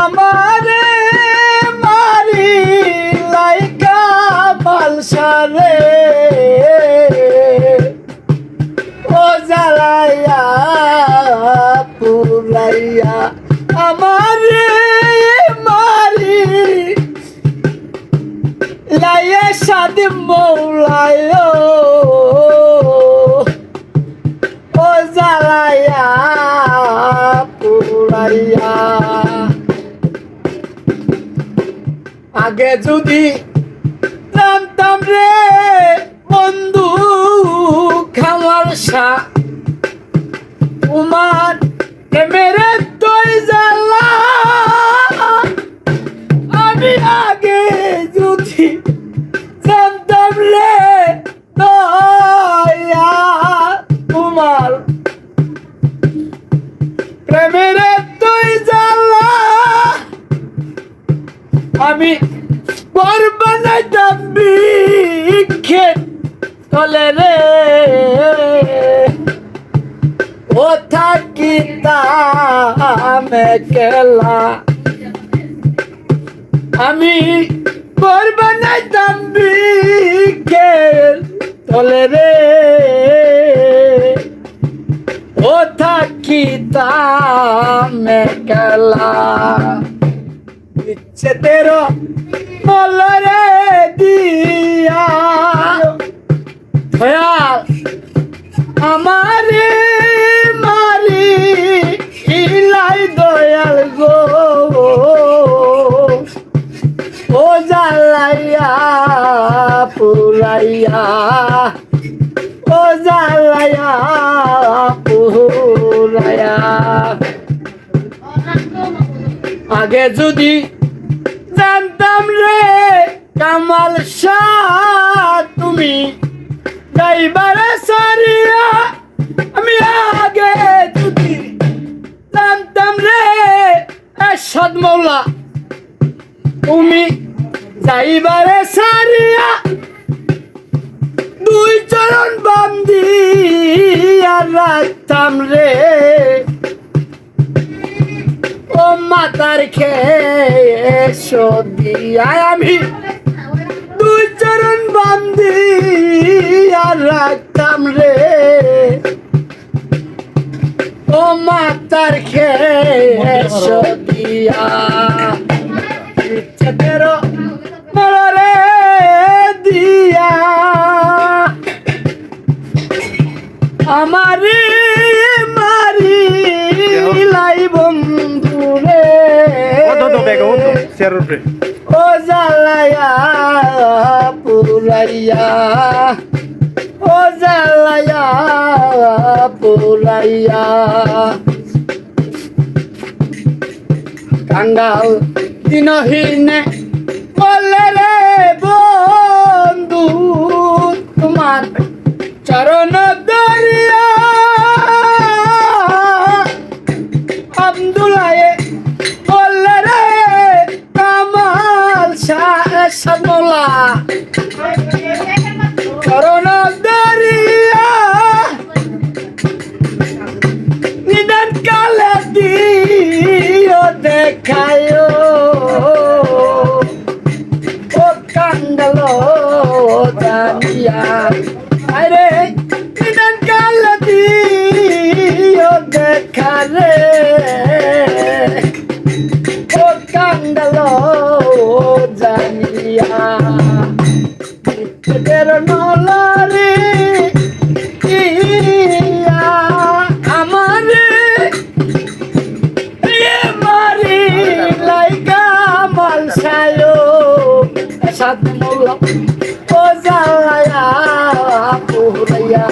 আমারে মারি লাইকা বালসারে ও জ্বালাইয়া পুরাইয়া আমারে মারি লাইয়া সাদি মৌলায় ও জ্বালাইয়া পুরাইয়া আগে যদি জানতাম রে বন্ধু খামার সা উমার মেরে তুই জ্বালা আমি আগে যদি জানতাম রে দয়া উমার প্রেমের তুই জ্বালা আমি ঘর বানাইতাম বিক্ষেপ তলে রে ও থাকিতাম একলা আমি ঘর বানাইতাম বিক্ষেপ তলে রে ও থাকিতাম একলা ইচ্ছে তেরো মলরে দিয়া খয়াল আমারে মারি ইলাই দয়াল গো ও জ্বালাইয়া পুরাইয়া ও জ্বালাইয়া পুরাইয়া আগে যদি জানতাম রে কামাল শাহ তুমি যাইবারে সারিয়া আমি আগে যদি জানতাম রে এরশাদ মৌলা তুমি যাইবারে সারিয়া দুই চরণ বান্দি আর রাখতাম রে ও মাতার খেয়ে সদিয়া আমি দুই চরণ বান্দি আর রাখতাম রে ও মাতার খেয়ে সদিয়া ইচ্ছে তেরো মরে দিয়া আমারে মারি লাই বন্ধু রে ও জ্বালাইয়া পুরাইয়া ও জ্বালাইয়া পুরাইয়া কাঙ্গাল দিনহীনে বলে রে বন্ধু তোমার চরণ দরিয়া আব্দুল্লাহে বলে রে কামাল শাহ সাদমৌলা চরণ দরিয়া নিদান কালে দিও দেখায় ও কাঙ্গাল জানিয়া আরে নিদান কালে দিও দেখা রে ও কাঙ্গাল জানিয়া তোদের নলারে আমারে মারি লাইকা মালসায়ো সাদ মৌলা ও জ্বালায়া পুরাইয়া